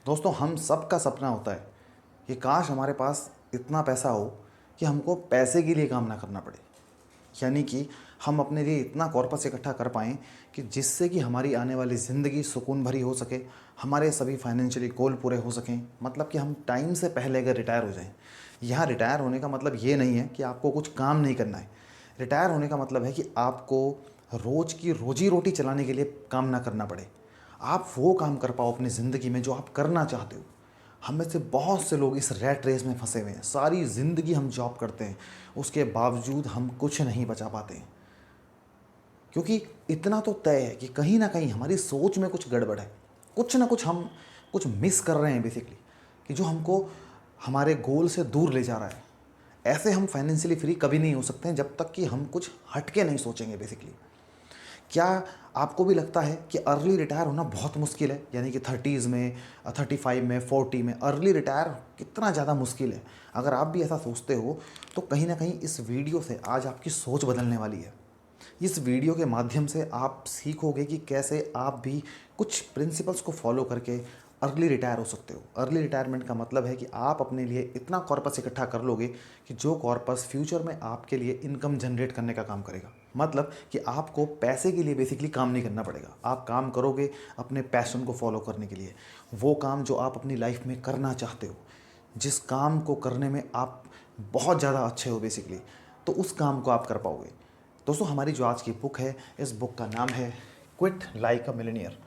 दोस्तों, हम सब का सपना होता है कि काश हमारे पास इतना पैसा हो कि हमको पैसे के लिए काम ना करना पड़े। यानी कि हम अपने लिए इतना कॉर्पस इकट्ठा कर पाएँ कि जिससे कि हमारी आने वाली ज़िंदगी सुकून भरी हो सके, हमारे सभी फाइनेंशियली गोल पूरे हो सकें। मतलब कि हम टाइम से पहले अगर रिटायर हो जाएँ। यहाँ रिटायर होने का मतलब ये नहीं है कि आपको कुछ काम नहीं करना है। रिटायर होने का मतलब है कि आपको रोज़ की रोजी रोटी चलाने के लिए काम ना करना पड़े। आप वो काम कर पाओ अपनी ज़िंदगी में जो आप करना चाहते हो। हम में से बहुत से लोग इस रैट रेस में फंसे हुए हैं। सारी ज़िंदगी हम जॉब करते हैं, उसके बावजूद हम कुछ नहीं बचा पाते हैं। क्योंकि इतना तो तय है कि कहीं ना कहीं हमारी सोच में कुछ गड़बड़ है। कुछ ना कुछ हम कुछ मिस कर रहे हैं बेसिकली, कि जो हमको हमारे गोल से दूर ले जा रहा है। ऐसे हम फाइनेंशियली फ्री कभी नहीं हो सकते हैं जब तक कि हम कुछ हटके नहीं सोचेंगे बेसिकली। क्या आपको भी लगता है कि अर्ली रिटायर होना बहुत मुश्किल है? यानी कि 30s में, 35 में, 40 में अर्ली रिटायर कितना ज़्यादा मुश्किल है। अगर आप भी ऐसा सोचते हो तो कहीं ना कहीं इस वीडियो से आज आपकी सोच बदलने वाली है। इस वीडियो के माध्यम से आप सीखोगे कि कैसे आप भी कुछ प्रिंसिपल्स को फॉलो करके अर्ली रिटायर हो सकते हो। अर्ली रिटायरमेंट का मतलब है कि आप अपने लिए इतना कॉर्पस इकट्ठा कर लोगे कि जो कॉर्पस फ्यूचर में आपके लिए इनकम जनरेट करने का काम करेगा। मतलब कि आपको पैसे के लिए बेसिकली काम नहीं करना पड़ेगा। आप काम करोगे अपने पैशन को फॉलो करने के लिए, वो काम जो आप अपनी लाइफ में करना चाहते हो, जिस काम को करने में आप बहुत ज़्यादा अच्छे हो बेसिकली, तो उस काम को आप कर पाओगे। दोस्तों, हमारी जो आज की बुक है, इस बुक का नाम है क्विट लाइक अ मिलियनियर,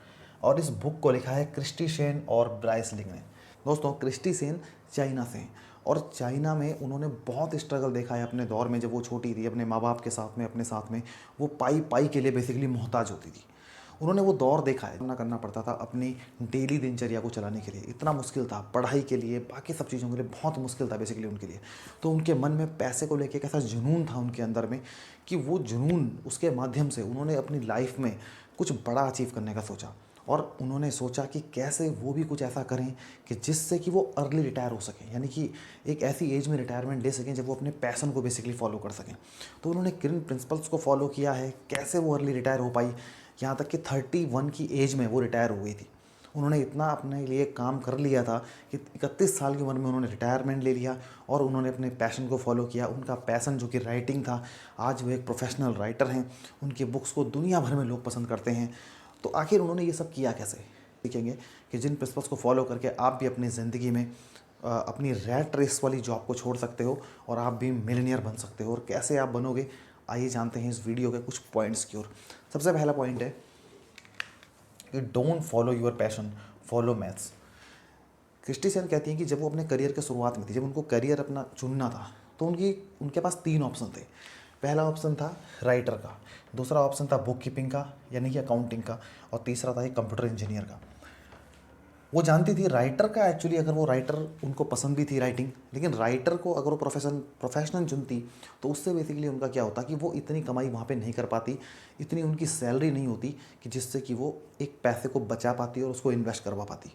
और इस बुक को लिखा है क्रिस्टी सेन और ब्राइस लिंग ने। दोस्तों, क्रिस्टी सेन चाइना से हैं, और चाइना में उन्होंने बहुत स्ट्रगल देखा है अपने दौर में। जब वो छोटी थी, अपने माँ बाप के साथ में, अपने साथ में, वो पाई पाई के लिए बेसिकली मोहताज होती थी। उन्होंने वो दौर देखा है, सामना करना पड़ता था अपनी डेली दिनचर्या को चलाने के लिए। इतना मुश्किल था, पढ़ाई के लिए, बाकी सब चीज़ों के लिए बहुत मुश्किल था बेसिकली उनके लिए। तो उनके मन में पैसे को लेके एक ऐसा जुनून था उनके अंदर में, कि वो जुनून, उसके माध्यम से उन्होंने अपनी लाइफ में कुछ बड़ा अचीव करने का सोचा। और उन्होंने सोचा कि कैसे वो भी कुछ ऐसा करें कि जिससे कि वो अर्ली रिटायर हो सकें, यानी कि एक ऐसी एज में रिटायरमेंट ले सकें जब वो अपने पैशन को बेसिकली फॉलो कर सकें। तो उन्होंने किन प्रिंसिपल्स को फॉलो किया है, कैसे वो अर्ली रिटायर हो पाई, यहाँ तक कि 31 की एज में वो रिटायर हो गई थी। उन्होंने इतना अपने लिए काम कर लिया था कि 31 साल की उम्र में उन्होंने रिटायरमेंट ले लिया, और उन्होंने अपने पैशन को फॉलो किया। उनका पैशन जो कि राइटिंग था, आज वो एक प्रोफेशनल राइटर हैं। उनकी बुक्स को दुनिया भर में लोग पसंद करते हैं। तो आखिर उन्होंने ये सब किया कैसे, सीखेंगे कि जिन प्रिंसिपल्स को फॉलो करके आप भी अपनी ज़िंदगी में अपनी रैट रेस वाली जॉब को छोड़ सकते हो और आप भी मिलियनियर बन सकते हो। और कैसे आप बनोगे, आइए जानते हैं इस वीडियो के कुछ पॉइंट्स की ओर। सबसे पहला पॉइंट है कि don't follow your passion, follow maths. Kristy Shen कहती हैं कि जब वो अपने करियर के शुरुआत में थी, जब उनको करियर अपना चुनना था, तो उनके पास 3 ऑप्शन थे। पहला ऑप्शन था राइटर का, दूसरा ऑप्शन था बुक कीपिंग का यानी कि अकाउंटिंग का, और तीसरा था कंप्यूटर इंजीनियर का। वो जानती थी राइटर का, एक्चुअली अगर वो राइटर, उनको पसंद भी थी राइटिंग, लेकिन राइटर को अगर वो प्रोफेशनल चुनती तो उससे बेसिकली उनका क्या होता कि वो इतनी कमाई वहाँ पे नहीं कर पाती, इतनी उनकी सैलरी नहीं होती कि जिससे कि वो एक पैसे को बचा पाती और उसको इन्वेस्ट करवा पाती।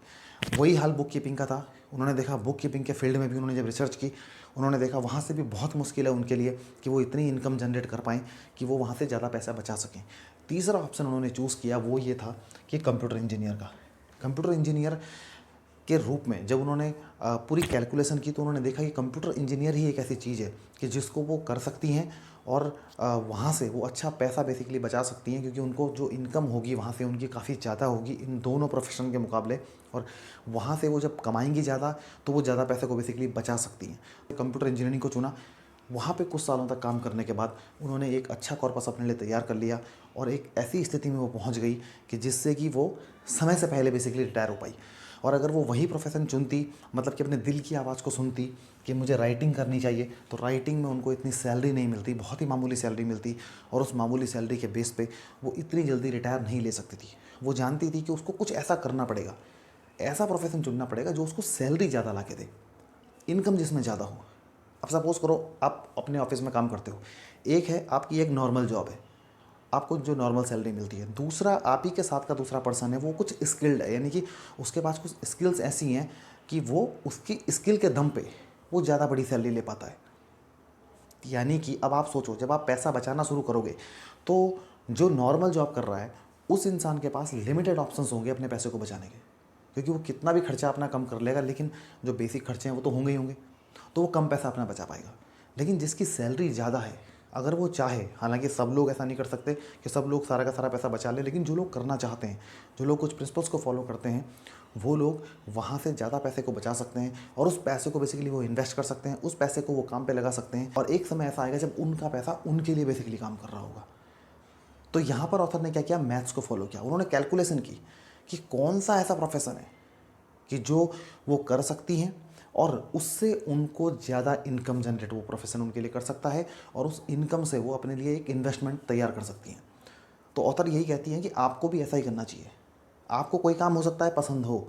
वही हाल बुक कीपिंग का था। उन्होंने देखा बुक कीपिंग के फील्ड में भी उन्होंने जब रिसर्च की, उन्होंने देखा वहाँ से भी बहुत मुश्किल है उनके लिए कि वो इतनी इनकम जनरेट कर पाएँ कि वो वहाँ से ज़्यादा पैसा बचा सकें। तीसरा ऑप्शन उन्होंने चूज़ किया, वो ये था कि कंप्यूटर इंजीनियर का। कंप्यूटर इंजीनियर के रूप में जब उन्होंने पूरी कैलकुलेशन की, तो उन्होंने देखा कि कंप्यूटर इंजीनियर ही एक ऐसी चीज़ है कि जिसको वो कर सकती हैं, और वहाँ से वो अच्छा पैसा बेसिकली बचा सकती हैं, क्योंकि उनको जो इनकम होगी वहाँ से उनकी काफ़ी ज़्यादा होगी इन दोनों प्रोफेशन के मुकाबले। और वहाँ से वो जब कमाएंगी ज़्यादा तो वो ज़्यादा पैसे को बेसिकली बचा सकती हैं। कंप्यूटर इंजीनियरिंग को चुना। वहाँ पे कुछ सालों तक काम करने के बाद उन्होंने एक अच्छा कॉर्पस अपने लिए तैयार कर लिया, और एक ऐसी स्थिति में वो पहुँच गई कि जिससे कि वो समय से पहले बेसिकली रिटायर हो पाई। और अगर वो वही प्रोफेशन चुनती, मतलब कि अपने दिल की आवाज़ को सुनती कि मुझे राइटिंग करनी चाहिए, तो राइटिंग में उनको इतनी सैलरी नहीं मिलती, बहुत ही मामूली सैलरी मिलती, और उस मामूली सैलरी के बेस पे वो इतनी जल्दी रिटायर नहीं ले सकती थी। वो जानती थी कि उसको कुछ ऐसा करना पड़ेगा, ऐसा प्रोफेशन चुनना पड़ेगा जो उसको सैलरी ज़्यादा ला के दे, इनकम जिसमें ज़्यादा हो। अब सपोज़ करो आप अपने ऑफिस में काम करते हो, एक है आपकी एक नॉर्मल जॉब है, आपको जो नॉर्मल सैलरी मिलती है। दूसरा, आप ही के साथ का दूसरा पर्सन है, वो कुछ स्किल्ड है, यानी कि उसके पास कुछ स्किल्स ऐसी हैं कि वो उसकी स्किल के दम पे वो ज़्यादा बड़ी सैलरी ले पाता है। यानी कि अब आप सोचो, जब आप पैसा बचाना शुरू करोगे तो जो नॉर्मल जॉब कर रहा है उस इंसान के पास लिमिटेड ऑप्शंस होंगे अपने पैसे को बचाने के। क्योंकि वो कितना भी खर्चा अपना कम कर लेगा लेकिन जो बेसिक खर्चे हैं वो तो होंगे ही होंगे, तो वो कम पैसा अपना बचा पाएगा। लेकिन जिसकी सैलरी ज़्यादा है, अगर वो चाहे, हालांकि सब लोग ऐसा नहीं कर सकते कि सब लोग सारा का सारा पैसा बचा ले, लेकिन जो लोग करना चाहते हैं, जो लोग कुछ प्रिंसिपल्स को फॉलो करते हैं, वो लोग वहाँ से ज़्यादा पैसे को बचा सकते हैं और उस पैसे को बेसिकली वो इन्वेस्ट कर सकते हैं, उस पैसे को वो काम पे लगा सकते हैं और एक समय ऐसा आएगा जब उनका पैसा उनके लिए बेसिकली काम कर रहा होगा। तो यहाँ पर ऑथर ने क्या किया, मैथ्स को फॉलो किया। उन्होंने कैलकुलेशन की कि कौन सा ऐसा प्रोफेशन है कि जो वो कर सकती हैं और उससे उनको ज़्यादा इनकम जनरेट वो प्रोफेशन उनके लिए कर सकता है और उस इनकम से वो अपने लिए एक इन्वेस्टमेंट तैयार कर सकती हैं। तो ऑथर यही कहती हैं कि आपको भी ऐसा ही करना चाहिए। आपको कोई काम हो सकता है पसंद हो,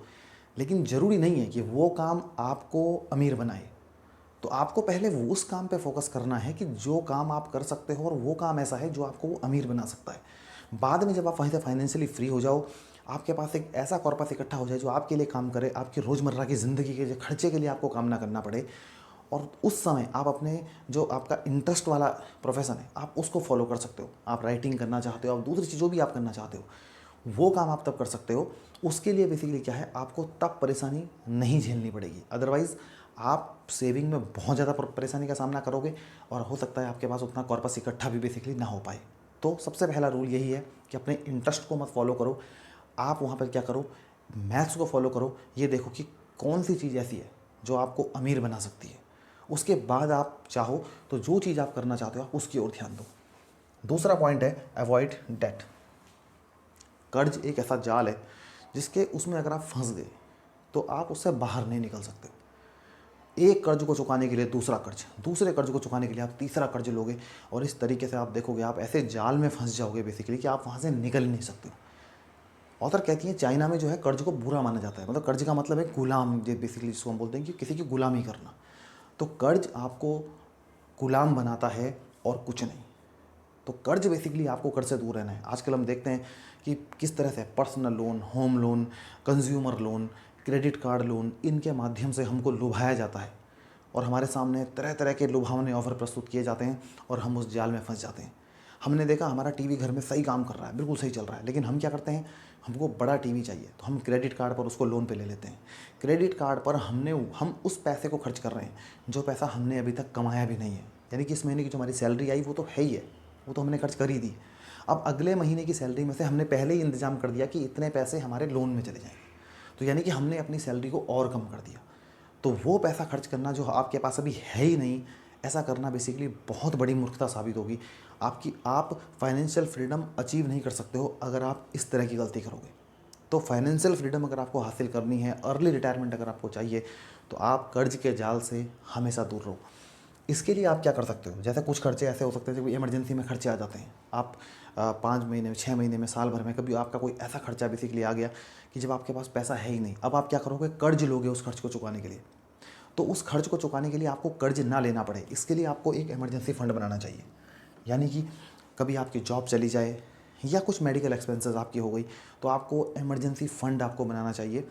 लेकिन ज़रूरी नहीं है कि वो काम आपको अमीर बनाए। तो आपको पहले वो उस काम पे फोकस करना है कि जो काम आप कर सकते हो और वो काम ऐसा है जो आपको वो अमीर बना सकता है। बाद में जब आप वहीं से फाइनेंशियली फ्री हो जाओ, आपके पास एक ऐसा कॉर्पस इकट्ठा हो जाए जो आपके लिए काम करे, आपकी रोज़मर्रा की ज़िंदगी के जो खर्चे के लिए आपको काम ना करना पड़े, और उस समय आप अपने जो आपका इंटरेस्ट वाला प्रोफेशन है आप उसको फॉलो कर सकते हो। आप राइटिंग करना चाहते हो, आप दूसरी चीज़ जो भी आप करना चाहते हो, वो काम आप तब कर सकते हो। उसके लिए बेसिकली क्या है, आपको तब परेशानी नहीं झेलनी पड़ेगी। अदरवाइज़ आप सेविंग में बहुत ज़्यादा परेशानी का सामना करोगे और हो सकता है आपके पास उतना कॉर्पस इकट्ठा भी बेसिकली ना हो पाए। तो सबसे पहला रूल यही है कि अपने इंटरेस्ट को मत फॉलो करो। आप वहाँ पर क्या करो, मैथ्स को फॉलो करो। ये देखो कि कौन सी चीज़ ऐसी है जो आपको अमीर बना सकती है। उसके बाद आप चाहो तो जो चीज़ आप करना चाहते हो आप उसकी ओर ध्यान दो। दूसरा पॉइंट है अवॉइड डेट। कर्ज एक ऐसा जाल है जिसके उसमें अगर आप फंस गए तो आप उससे बाहर नहीं निकल सकते। एक कर्ज को चुकाने के लिए दूसरा कर्ज, दूसरे कर्ज को चुकाने के लिए आप तीसरा कर्ज लोगे और इस तरीके से आप देखोगे आप ऐसे जाल में फंस जाओगे बेसिकली कि आप वहाँ से निकल ही नहीं सकते हो। ऑथर कहती है चाइना में जो है कर्ज को बुरा माना जाता है, मतलब कर्ज का मतलब है गुलाम, जो बेसिकली जिसको हम बोलते हैं कि किसी की गुलामी करना। तो कर्ज आपको गुलाम बनाता है और कुछ नहीं। तो कर्ज बेसिकली आपको कर्ज से दूर रहना है। आजकल हम देखते हैं कि किस तरह से personal loan, home loan, consumer loan, credit card loan, इनके माध्यम से हमको लुभाया जाता है और हमारे सामने तरह तरह के लुभावने ऑफर प्रस्तुत किए जाते हैं और हम उस जाल में फंस जाते हैं। हमने देखा हमारा टीवी घर में सही काम कर रहा है, बिल्कुल सही चल रहा है, लेकिन हम क्या करते हैं, हमको बड़ा टीवी चाहिए तो हम क्रेडिट कार्ड पर उसको लोन पे ले लेते हैं। क्रेडिट कार्ड पर हम उस पैसे को खर्च कर रहे हैं जो पैसा हमने अभी तक कमाया भी नहीं है। यानी कि इस महीने की जो हमारी सैलरी आई वो तो है ही है, वो तो हमने खर्च कर ही दी। अब अगले महीने की सैलरी में से हमने पहले ही इंतजाम कर दिया कि इतने पैसे हमारे लोन में चले जाएंगे, तो यानी कि हमने अपनी सैलरी को और कम कर दिया। तो वो पैसा खर्च करना जो आपके पास अभी है ही नहीं, ऐसा करना बेसिकली बहुत बड़ी मूर्खता साबित होगी आपकी। आप फाइनेंशियल फ्रीडम अचीव नहीं कर सकते हो अगर आप इस तरह की गलती करोगे। तो फाइनेंशियल फ्रीडम अगर आपको हासिल करनी है, अर्ली रिटायरमेंट अगर आपको चाहिए, तो आप कर्ज के जाल से हमेशा दूर रहो। इसके लिए आप क्या कर सकते हो, जैसे कुछ खर्चे ऐसे हो सकते हैं जब इमरजेंसी में खर्चे आ जाते हैं। आप 5 महीने में, 6 महीने में, साल भर में कभी आपका कोई ऐसा खर्चा बेसिकली आ गया कि जब आपके पास पैसा है ही नहीं। अब आप क्या करोगे, कर्ज लोगे उस खर्च को चुकाने के लिए। तो उस खर्च को चुकाने के लिए आपको कर्ज ना लेना पड़े, इसके लिए आपको एक इमरजेंसी फ़ंड बनाना चाहिए। यानी कि कभी आपकी जॉब चली जाए या कुछ मेडिकल एक्सपेंसेस आपकी हो गई, तो आपको इमरजेंसी फ़ंड आपको बनाना चाहिए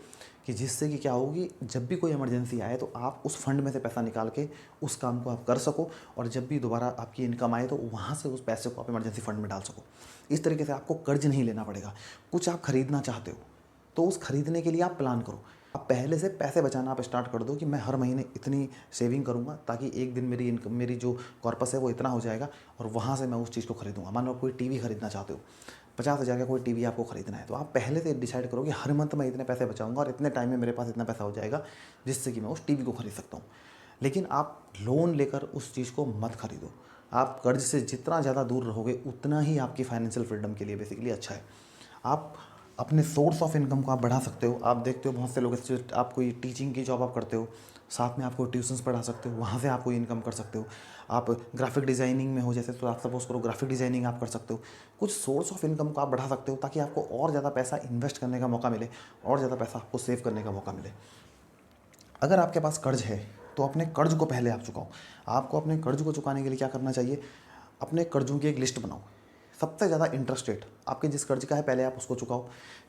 कि जिससे कि क्या होगी, जब भी कोई इमरजेंसी आए तो आप उस फंड में से पैसा निकाल के उस काम को आप कर सको और जब भी दोबारा आपकी इनकम आए तो वहाँ से उस पैसे को आप इमरजेंसी फ़ंड में डाल सको। इस तरीके से आपको कर्ज नहीं लेना पड़ेगा। कुछ आप ख़रीदना चाहते हो तो उस खरीदने के लिए आप प्लान करो। आप पहले से पैसे बचाना आप स्टार्ट कर दो कि मैं हर महीने इतनी सेविंग करूँगा ताकि एक दिन मेरी इनकम, मेरी जो कॉर्पस है वो इतना हो जाएगा और वहाँ से मैं उस चीज़ को खरीदूँगा। मान लो आप कोई टीवी खरीदना चाहते हो, 50,000 का कोई टीवी आपको खरीदना है, तो आप पहले से डिसाइड करो कि हर मंथ मैं इतने पैसे बचाऊंगा और इतने टाइम में मेरे पास इतना पैसा हो जाएगा जिससे कि मैं उस टीवी को खरीद सकता हूँ। लेकिन आप लोन लेकर उस चीज़ को मत खरीदो। आप कर्ज से जितना ज़्यादा दूर रहोगे उतना ही आपकी फाइनेंशियल फ्रीडम के लिए बेसिकली अच्छा है। आप अपने सोर्स ऑफ इनकम को आप बढ़ा सकते हो। आप देखते हो बहुत से लोग ऐसे, आप कोई टीचिंग की जॉब आप करते हो, साथ में आपको ट्यूशन्स पढ़ा सकते हो, वहाँ से आप कोई इनकम कर सकते हो। आप ग्राफिक डिज़ाइनिंग में हो जैसे, तो आप सपोज करो ग्राफिक डिज़ाइनिंग आप कर सकते हो। कुछ सोर्स ऑफ इनकम को आप बढ़ा सकते हो ताकि आपको और ज़्यादा पैसा इन्वेस्ट करने का मौका मिले, और ज़्यादा पैसा आपको सेव करने का मौका मिले। अगर आपके पास कर्ज है तो अपने कर्ज को पहले आप चुकाओ। आपको अपने कर्ज को चुकाने के लिए क्या करना चाहिए, अपने कर्जों की एक लिस्ट बनाओ। सबसे ज़्यादा इंटरेस्ट रेट आपके जिस कर्ज का है पहले आप उसको चुकाओ,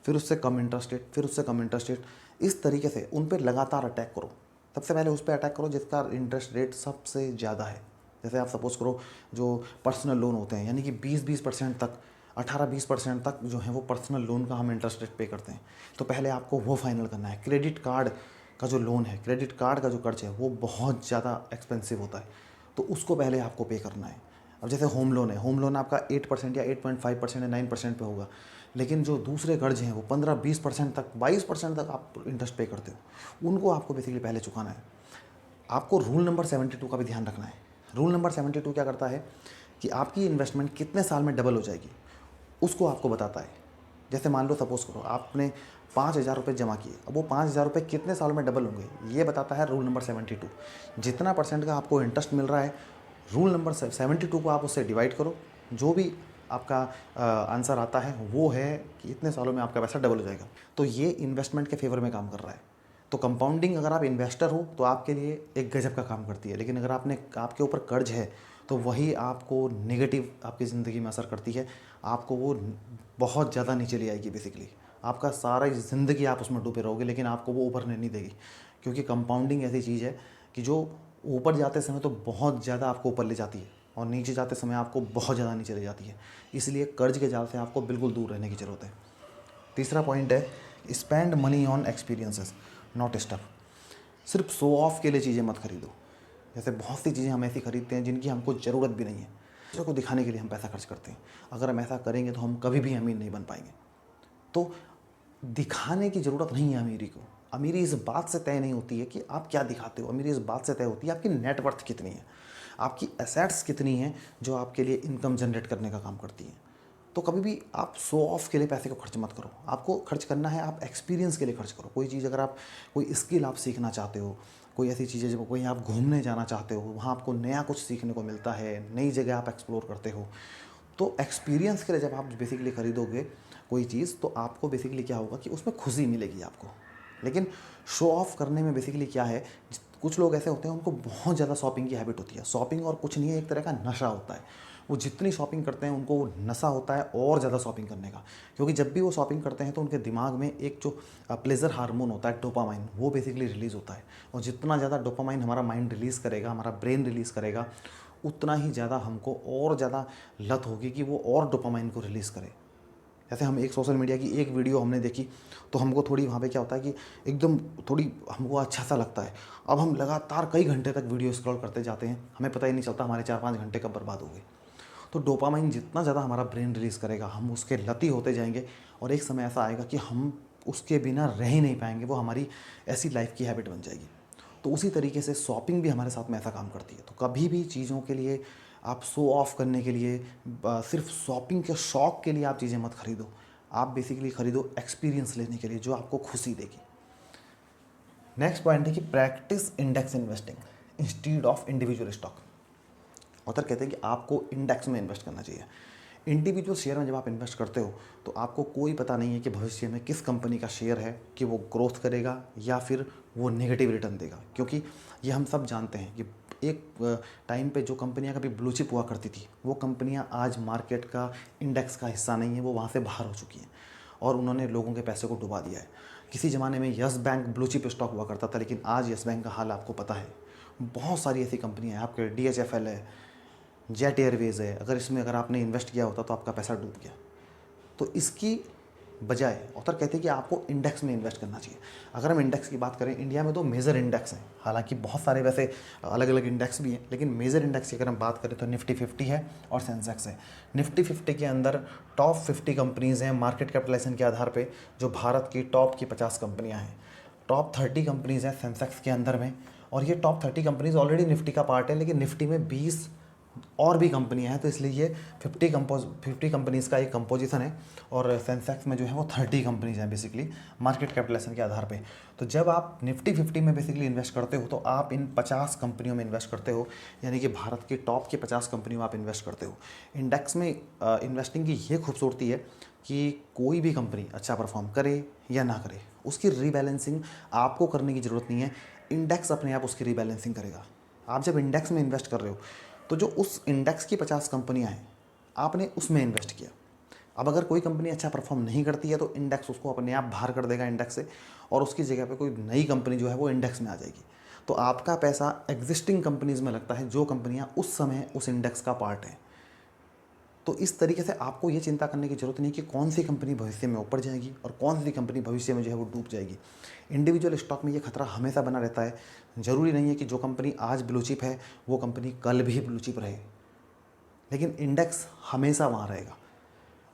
फिर उससे कम इंटरेस्ट रेट, फिर उससे कम इंटरेस्ट रेट। इस तरीके से उन पर लगातार अटैक करो। सबसे पहले उस पर अटैक करो जिसका इंटरेस्ट रेट सबसे ज़्यादा है। जैसे आप सपोज़ करो जो पर्सनल लोन होते हैं, यानी कि 20-20% तक 18-20% तक जो है वो पर्सनल लोन का हम इंटरेस्ट रेट पे करते हैं। तो पहले आपको वो फाइनल करना है। क्रेडिट कार्ड का जो लोन है, क्रेडिट कार्ड का जो कर्ज है, वो बहुत ज़्यादा एक्सपेंसिव होता है, तो उसको पहले आपको पे करना है। अब जैसे होम लोन है, होम लोन आपका 8% या 8.5% या 9% पे होगा, लेकिन जो दूसरे कर्ज हैं वो 15-20% तक, 22% तक आप इंटरेस्ट पे करते हो, उनको आपको बेसिकली पहले चुकाना है। आपको रूल नंबर 72 का भी ध्यान रखना है। रूल नंबर 72 क्या करता है कि आपकी इन्वेस्टमेंट कितने साल में डबल हो जाएगी, उसको आपको बताता है। जैसे मान लो, सपोज करो आपने 5,000 रुपये जमा किए, अब वो 5,000 रुपये कितने साल में डबल होंगे ये बताता है रूल नंबर 72। जितना परसेंट का आपको इंटरेस्ट मिल रहा है, रूल नंबर 72 को आप उससे डिवाइड करो, जो भी आपका आंसर आता है वो है कि इतने सालों में आपका पैसा डबल हो जाएगा। तो ये इन्वेस्टमेंट के फेवर में काम कर रहा है। तो कंपाउंडिंग, अगर आप इन्वेस्टर हो तो आपके लिए एक गजब का काम करती है, लेकिन अगर आपके ऊपर कर्ज है तो वही आपको नेगेटिव आपकी ज़िंदगी में असर करती है। आपको वो बहुत ज़्यादा नीचे ले आएगी। बेसिकली आपका सारा ज़िंदगी आप उसमें डूबे रहोगे, लेकिन आपको वो उभरने नहीं देगी, क्योंकि कंपाउंडिंग ऐसी चीज़ है कि जो ऊपर जाते समय तो बहुत ज़्यादा आपको ऊपर ले जाती है, और नीचे जाते समय आपको बहुत ज़्यादा नीचे ले जाती है। इसलिए कर्ज के जाल से आपको बिल्कुल दूर रहने की ज़रूरत है। तीसरा पॉइंट है, spend money on experiences not stuff. सिर्फ शो ऑफ के लिए चीज़ें मत खरीदो। जैसे बहुत सी चीज़ें हम ऐसी खरीदते हैं जिनकी हमको ज़रूरत भी नहीं है, दूसरों को दिखाने के लिए हम पैसा खर्च करते हैं। अगर हम ऐसा करेंगे तो हम कभी भी अमीर नहीं बन पाएंगे। तो दिखाने की ज़रूरत नहीं है अमीरी को। अमीरी इस बात से तय नहीं होती है कि आप क्या दिखाते हो, अमीरी इस बात से तय होती है आपकी नेटवर्थ कितनी है, आपकी एसेट्स कितनी हैं जो आपके लिए इनकम जनरेट करने का काम करती हैं। तो कभी भी आप शो ऑफ के लिए पैसे को खर्च मत करो। आपको खर्च करना है, आप एक्सपीरियंस के लिए खर्च करो। कोई चीज़, अगर आप कोई स्किल आप सीखना चाहते हो, कोई ऐसी चीज़ें जब कोई आप घूमने जाना चाहते हो, वहाँ आपको नया कुछ सीखने को मिलता है, नई जगह आप एक्सप्लोर करते हो, तो एक्सपीरियंस के लिए जब आप बेसिकली खरीदोगे कोई चीज़, तो आपको बेसिकली क्या होगा कि उसमें खुशी मिलेगी आपको। लेकिन शो ऑफ करने में बेसिकली क्या है, कुछ लोग ऐसे होते हैं उनको बहुत ज़्यादा शॉपिंग की हैबिट होती है। शॉपिंग और कुछ नहीं है, एक तरह का नशा होता है। वो जितनी शॉपिंग करते हैं उनको वो नशा होता है और ज़्यादा शॉपिंग करने का, क्योंकि जब भी वो शॉपिंग करते हैं तो उनके दिमाग में एक जो प्लेजर हार्मोन होता है, डोपामाइन, वो बेसिकली रिलीज़ होता है। और जितना ज़्यादा डोपामाइन हमारा माइंड रिलीज़ करेगा, हमारा ब्रेन रिलीज़ करेगा, उतना ही ज़्यादा हमको और ज़्यादा लत होगी कि वो और डोपामाइन को रिलीज़ करे। जैसे हम एक सोशल मीडिया की एक वीडियो हमने देखी, तो हमको थोड़ी वहाँ पे क्या होता है कि एकदम थोड़ी हमको अच्छा सा लगता है। अब हम लगातार कई घंटे तक वीडियो स्क्रॉल करते जाते हैं, हमें पता ही नहीं चलता हमारे 4-5 घंटे कब बर्बाद हो गए। तो डोपामाइन जितना ज़्यादा हमारा ब्रेन रिलीज़ करेगा, हम उसके लती होते जाएंगे, और एक समय ऐसा आएगा कि हम उसके बिना रह ही नहीं पाएंगे। वो हमारी ऐसी लाइफ की हैबिट बन जाएगी। तो उसी तरीके से शॉपिंग भी हमारे साथ में ऐसा काम करती है। तो कभी भी चीज़ों के लिए आप शो ऑफ करने के लिए, सिर्फ शॉपिंग के शौक़ के लिए आप चीज़ें मत खरीदो। आप बेसिकली खरीदो एक्सपीरियंस लेने के लिए, जो आपको खुशी देगी। नेक्स्ट पॉइंट है कि practice index investing instead of individual stock. Author कहते हैं कि आपको इंडेक्स में इन्वेस्ट करना चाहिए। इंडिविजुअल शेयर में जब आप इन्वेस्ट करते हो तो आपको कोई पता नहीं है कि भविष्य में किस कंपनी का शेयर है कि वो ग्रोथ करेगा या फिर वो नेगेटिव रिटर्न देगा। क्योंकि ये हम सब जानते हैं कि एक टाइम पे जो कंपनियां कभी ब्लू चिप हुआ करती थी, वो कंपनियां आज मार्केट का इंडेक्स का हिस्सा नहीं है, वो वहाँ से बाहर हो चुकी हैं और उन्होंने लोगों के पैसे को डुबा दिया है। किसी ज़माने में yes bank blue chip stock हुआ करता था, लेकिन आज यस बैंक का हाल आपको पता है। बहुत सारी ऐसी कंपनियां हैं, आपके DHFL है, जेट एयरवेज़ है, अगर आपने इन्वेस्ट किया होता तो आपका पैसा डूब गया। तो इसकी बजाय ऑथर कहते हैं कि आपको इंडेक्स में इन्वेस्ट करना चाहिए। अगर हम इंडेक्स की बात करें, इंडिया में तो मेजर इंडेक्स हैं, हालांकि बहुत सारे वैसे अलग अलग इंडेक्स भी हैं, लेकिन मेजर इंडेक्स की अगर हम बात करें तो निफ्टी 50 है और सेंसेक्स है। निफ्टी 50 के अंदर टॉप 50 कंपनीज़ हैं मार्केट कैपिटलाइजेशन के आधार पर, जो भारत की टॉप की 50 कंपनियाँ हैं। टॉप 30 कंपनीज़ हैं सेंसेक्स के अंदर में, और ये टॉप 30 कंपनीज़ ऑलरेडी निफ्टी का पार्ट है, लेकिन निफ्टी में 20 और भी कंपनियां हैं, तो इसलिए ये 50 कंपनीज़ का एक कंपोजिशन है। और सेंसेक्स में जो है वो 30 कंपनीज हैं बेसिकली मार्केट कैपिटलाइजेशन के आधार पे। तो जब आप निफ्टी 50 में बेसिकली इन्वेस्ट करते हो तो आप इन 50 कंपनियों में इन्वेस्ट करते हो, यानी कि भारत की टॉप की 50 कंपनियों में आप इन्वेस्ट करते हो। इंडेक्स में इन्वेस्टिंग की ये खूबसूरती है कि कोई भी कंपनी अच्छा परफॉर्म करे या ना करे, उसकी रीबैलेंसिंग आपको करने की ज़रूरत नहीं है, इंडेक्स अपने आप उसकी रीबैलेंसिंग करेगा। आप जब इंडेक्स में इन्वेस्ट कर रहे हो तो जो उस इंडेक्स की 50 कंपनियां हैं, आपने उसमें इन्वेस्ट किया। अब अगर कोई कंपनी अच्छा परफॉर्म नहीं करती है तो इंडेक्स उसको अपने आप बाहर कर देगा इंडेक्स से, और उसकी जगह पे कोई नई कंपनी जो है वो इंडेक्स में आ जाएगी। तो आपका पैसा एग्जिस्टिंग कंपनीज़ में लगता है, जो कंपनियां उस समय उस इंडेक्स का पार्ट है। तो इस तरीके से आपको ये चिंता करने की ज़रूरत नहीं कि कौन सी कंपनी भविष्य में ऊपर जाएगी और कौन सी कंपनी भविष्य में जो है वो डूब जाएगी। इंडिविजुअल स्टॉक में ये खतरा हमेशा बना रहता है। ज़रूरी नहीं है कि जो कंपनी आज ब्लू चिप है वो कंपनी कल भी ब्लू चिप रहे, लेकिन इंडेक्स हमेशा वहाँ रहेगा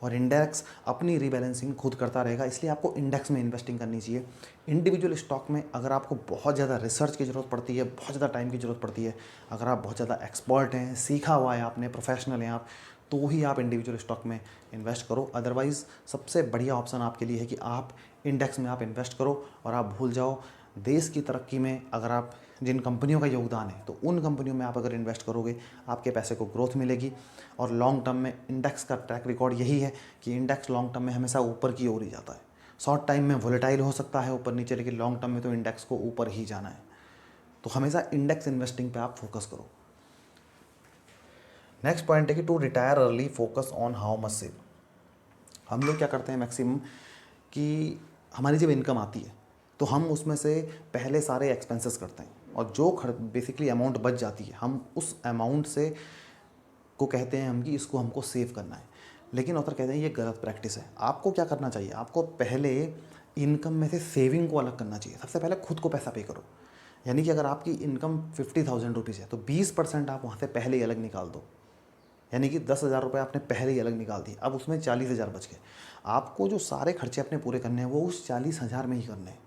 और इंडेक्स अपनी रीबैलेंसिंग खुद करता रहेगा। इसलिए आपको इंडेक्स में इन्वेस्टिंग करनी चाहिए। इंडिविजुअल स्टॉक में अगर आपको बहुत ज़्यादा रिसर्च की ज़रूरत पड़ती है, बहुत ज़्यादा टाइम की ज़रूरत पड़ती है, अगर आप बहुत ज़्यादा एक्सपर्ट हैं, सीखा हुआ है आपने, प्रोफेशनल हैं आप, तो ही आप इंडिविजुअल स्टॉक में इन्वेस्ट करो। अदरवाइज़ सबसे बढ़िया ऑप्शन आपके लिए है कि आप इंडेक्स में आप इन्वेस्ट करो और आप भूल जाओ देश की तरक्की में। अगर आप जिन कंपनियों का योगदान है तो उन कंपनियों में आप अगर इन्वेस्ट करोगे आपके पैसे को ग्रोथ मिलेगी। और लॉन्ग टर्म में इंडेक्स का ट्रैक रिकॉर्ड यही है कि इंडेक्स लॉन्ग टर्म में हमेशा ऊपर की ओर ही जाता है। शॉर्ट टाइम में वोलेटाइल हो सकता है ऊपर नीचे, लेकिन लॉन्ग टर्म में तो इंडेक्स को ऊपर ही जाना है। तो हमेशा इंडेक्स इन्वेस्टिंग पे आप फोकस करो। नेक्स्ट पॉइंट है कि to retire early focus on how much save. हम लोग क्या करते हैं मैक्सिमम कि हमारी जब इनकम आती है तो हम उसमें से पहले सारे एक्सपेंसेस करते हैं और जो बेसिकली अमाउंट बच जाती है हम उस अमाउंट से को कहते हैं हम कि इसको हमको सेव करना है। लेकिन ऑथर कहते हैं ये गलत प्रैक्टिस है। आपको क्या करना चाहिए, आपको पहले इनकम में से सेविंग को अलग करना चाहिए। सबसे पहले खुद को पैसा पे करो। यानी कि अगर आपकी इनकम 50,000 रुपीज़ है तो 20% आप वहाँ से पहले ही अलग निकाल दो। यानी कि 10,000 रुपये आपने पहले ही अलग निकाल दिए, अब उसमें 40,000 बच गए। आपको जो सारे खर्चे अपने पूरे करने हैं वो उस 40,000 में ही करने हैं।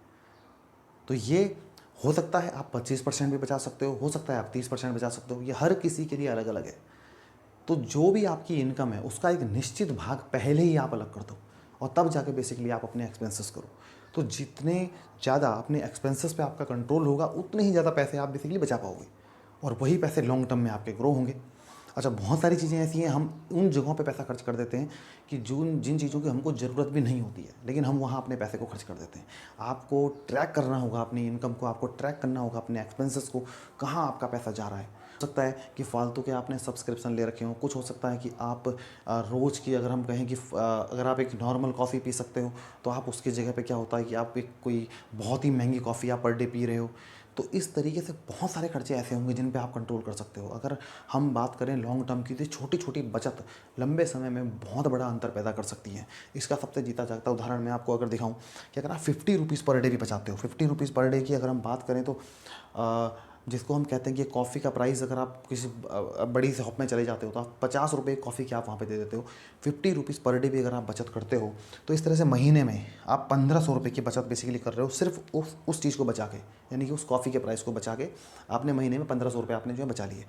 तो ये हो सकता है आप 25% भी बचा सकते हो सकता है आप 30% बचा सकते हो, ये हर किसी के लिए अलग अलग है। तो जो भी आपकी इनकम है उसका एक निश्चित भाग पहले ही आप अलग कर दो और तब जाके बेसिकली आप अपने एक्सपेंसेस करो। तो जितने ज़्यादा अपने एक्सपेंसेस पे आपका कंट्रोल होगा उतने ही ज़्यादा पैसे आप बेसिकली बचा पाओगे और वही पैसे लॉन्ग टर्म में आपके ग्रो होंगे। अच्छा, बहुत सारी चीज़ें ऐसी हैं हम उन जगहों पे पैसा खर्च कर देते हैं कि जिन चीज़ों की हमको ज़रूरत भी नहीं होती है, लेकिन हम वहाँ अपने पैसे को खर्च कर देते हैं। आपको ट्रैक करना होगा अपनी इनकम को, आपको ट्रैक करना होगा अपने एक्सपेंसेस को, कहाँ आपका पैसा जा रहा है। हो सकता है कि फालतू के आपने सब्सक्रिप्शन ले रखे हो, कुछ हो सकता है कि आप रोज़ की अगर हम कहें कि अगर आप एक नॉर्मल कॉफ़ी पी सकते हो तो आप उसकी जगह पे क्या होता है कि आप एक कोई बहुत ही महंगी कॉफ़ी आप पर डे पी रहे हो। तो इस तरीके से बहुत सारे खर्चे ऐसे होंगे जिन पे आप कंट्रोल कर सकते हो। अगर हम बात करें लॉन्ग टर्म की तो छोटी छोटी बचत लंबे समय में बहुत बड़ा अंतर पैदा कर सकती है। इसका सबसे जीता जागता उदाहरण मैं आपको अगर दिखाऊं कि अगर आप 50 रुपीज़ पर डे भी बचाते हो, 50 रुपीज़ पर डे की अगर हम बात करें तो जिसको हम कहते हैं कि कॉफ़ी का प्राइस अगर आप किसी बड़ी शॉप में चले जाते हो तो आप 50 रुपये कॉफ़ी की आप वहाँ पे दे देते हो। 50 रुपीज़ पर डे भी अगर आप बचत करते हो तो इस तरह से महीने में आप 1500 रुपये की बचत बेसिकली कर रहे हो सिर्फ उस चीज़ को बचा के। यानी कि उस कॉफ़ी के प्राइस को बचा के आपने महीने में 1500 रुपये आपने जो है बचा लिए।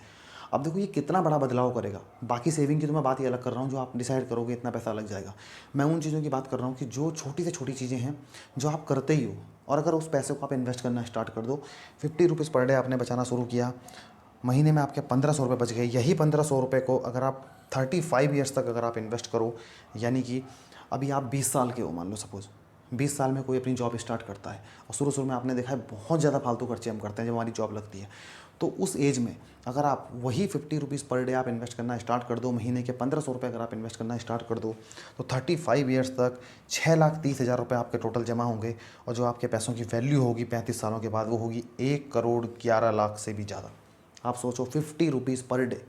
अब देखो ये कितना बड़ा बदलाव करेगा। बाकी सेविंग की तो मैं बात ही अलग कर रहा हूँ, जो आप डिसाइड करोगे इतना पैसा लग जाएगा। मैं उन चीज़ों की बात कर रहा हूँ कि जो छोटी से छोटी चीज़ें हैं जो आप करते ही हो, और अगर उस पैसे को आप इन्वेस्ट करना स्टार्ट कर दो, 50 रुपीज़ पर डे आपने बचाना शुरू किया, महीने में आपके 1500 रुपये बच गए। यही 1500 रुपये को अगर आप 35 ईयर्स तक अगर आप इन्वेस्ट करो, यानी कि अभी आप 20 साल के हो, मान लो सपोज़ 20 साल में कोई अपनी जॉब स्टार्ट करता है और शुरू में आपने देखा है बहुत ज़्यादा फालतू खर्चे हम करते हैं जब हमारी जॉब लगती है। तो उस एज में अगर आप वही 50 रुपीज़ पर डे आप इन्वेस्ट करना स्टार्ट कर दो, महीने के 1500 रुपये अगर आप इन्वेस्ट करना स्टार्ट कर दो, तो 35 ईयर्स तक 6,30,000 रुपये आपके टोटल जमा होंगे और जो आपके पैसों की वैल्यू होगी 35 सालों के बाद वो होगी 1,11,00,000 से भी ज़्यादा। आप सोचो 50 रुपीज़ पर डे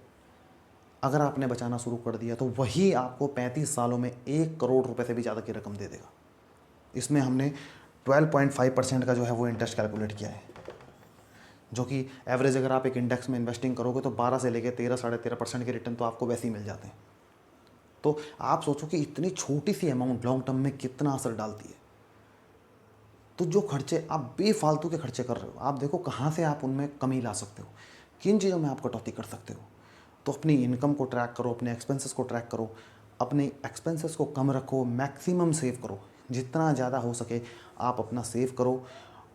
अगर आपने बचाना शुरू कर दिया तो वही आपको 35 सालों में 1 करोड़ रुपए से भी ज़्यादा की रकम दे देगा। इसमें हमने 12.5% का जो है वो इंटरेस्ट कैलकुलेट किया है, जो कि एवरेज अगर आप एक इंडेक्स में इन्वेस्टिंग करोगे तो 12 से लेकर 13 13.5% के रिटर्न तो आपको वैसे ही मिल जाते हैं। तो आप सोचो कि इतनी छोटी सी अमाउंट लॉन्ग टर्म में कितना असर डालती है। तो जो खर्चे आप बेफालतू के खर्चे कर रहे हो, आप देखो कहाँ से आप उनमें कमी ला सकते हो, किन चीज़ों में आप कटौती कर सकते हो। तो अपनी इनकम को ट्रैक करो, अपने एक्सपेंसेस को ट्रैक करो, अपने एक्सपेंसेस को कम रखो, मैक्सिमम सेव करो, जितना ज़्यादा हो सके आप अपना सेव करो।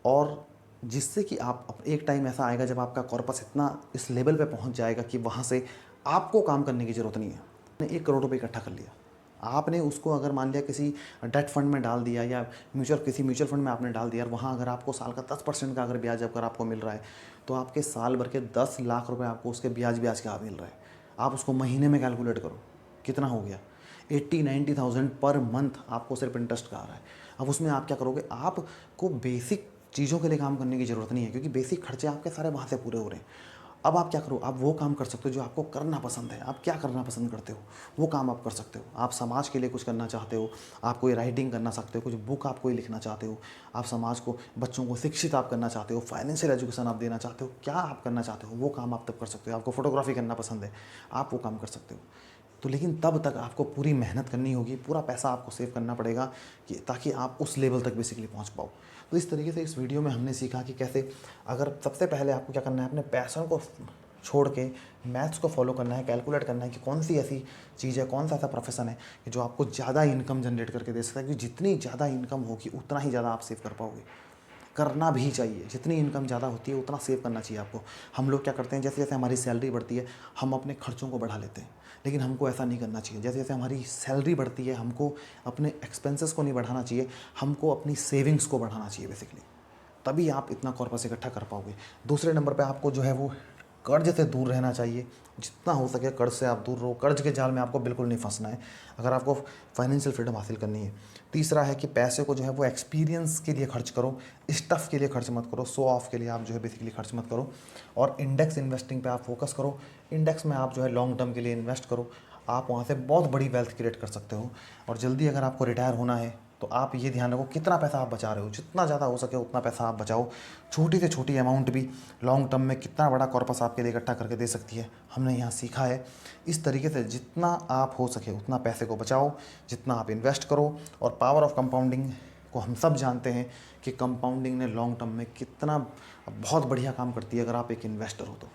और जिससे कि आप एक टाइम ऐसा आएगा जब आपका कॉर्पस इतना इस लेवल पे पहुंच जाएगा कि वहाँ से आपको काम करने की ज़रूरत नहीं है। आपने 1 करोड़ रुपये इकट्ठा कर लिया, आपने उसको अगर मान लिया किसी डेट फंड में डाल दिया या किसी म्यूचुअल फंड में आपने डाल दिया और वहाँ अगर आपको साल का 10% का अगर ब्याज अगर आपको मिल रहा है तो आपके साल भर के 10 लाख रुपए आपको उसके ब्याज के मिल रहा है। आप उसको महीने में कैलकुलेट करो कितना हो गया, 80-90,000 पर मंथ आपको सिर्फ इंटरेस्ट का आ रहा है। अब उसमें आप क्या करोगे, आपको बेसिक चीज़ों के लिए काम करने की ज़रूरत नहीं है क्योंकि बेसिक खर्चे आपके सारे वहाँ से पूरे हो रहे हैं। अब आप क्या करो, आप वो काम कर सकते हो जो आपको करना पसंद है। आप क्या करना पसंद करते हो वो काम आप कर सकते हो। आप समाज के लिए कुछ करना चाहते हो, आप कोई राइटिंग करना सकते हो, कुछ बुक आप कोई लिखना चाहते हो, आप समाज को, बच्चों को शिक्षित आप करना चाहते हो, फाइनेंशियल एजुकेशन आप देना चाहते हो, क्या आप करना चाहते हो वो काम आप तब कर सकते हो। आपको फोटोग्राफी करना पसंद है, आप वो काम कर सकते हो। तो लेकिन तब तक आपको पूरी मेहनत करनी होगी, पूरा पैसा आपको सेव करना पड़ेगा कि ताकि आप उस लेवल तक बेसिकली पहुंच पाओ। तो इस तरीके से इस वीडियो में हमने सीखा कि कैसे, अगर सबसे पहले आपको क्या करना है, अपने पैशन को छोड़ के मैथ्स को फॉलो करना है, कैलकुलेट करना है कि कौन सी ऐसी चीज़ है, कौन सा ऐसा प्रोफेशन है कि जो आपको ज़्यादा इनकम जनरेट करके दे सकता है। कि जितनी ज़्यादा इनकम होगी उतना ही ज़्यादा आप सेव कर पाओगे। करना भी चाहिए, जितनी इनकम ज़्यादा होती है उतना सेव करना चाहिए आपको। हम लोग क्या करते हैं, जैसे जैसे हमारी सैलरी बढ़ती है हम अपने खर्चों को बढ़ा लेते हैं, लेकिन हमको ऐसा नहीं करना चाहिए। जैसे जैसे हमारी सैलरी बढ़ती है हमको अपने एक्सपेंसेस को नहीं बढ़ाना चाहिए, हमको अपनी सेविंग्स को बढ़ाना चाहिए बेसिकली। तभी आप इतना कॉर्पस इकट्ठा कर पाओगे। दूसरे नंबर पे आपको जो है वो कर्ज से दूर रहना चाहिए। जितना हो सके कर्ज से आप दूर रहो, कर्ज के जाल में आपको बिल्कुल नहीं फंसना है अगर आपको फाइनेंशियल फ्रीडम हासिल करनी है। तीसरा है कि पैसे को जो है वो एक्सपीरियंस के लिए खर्च करो, स्टफ़ के लिए खर्च मत करो, शो ऑफ के लिए आप जो है बेसिकली खर्च मत करो। और इंडेक्स इन्वेस्टिंग पे आप फोकस करो। इंडेक्स में आप जो है लॉन्ग टर्म के लिए इन्वेस्ट करो, आप वहाँ से बहुत बड़ी वेल्थ क्रिएट कर सकते हो। और जल्दी अगर आपको रिटायर होना है तो आप ये ध्यान रखो कितना पैसा आप बचा रहे हो, जितना ज़्यादा हो सके उतना पैसा आप बचाओ। छोटी से छोटी अमाउंट भी लॉन्ग टर्म में कितना बड़ा कॉर्पस आपके लिए इकट्ठा करके दे सकती है, हमने यहाँ सीखा है। इस तरीके से जितना आप हो सके उतना पैसे को बचाओ, जितना आप इन्वेस्ट करो। और पावर ऑफ कंपाउंडिंग को हम सब जानते हैं कि कंपाउंडिंग ने लॉन्ग टर्म में कितना बहुत बढ़िया काम करती है अगर आप एक इन्वेस्टर हो तो।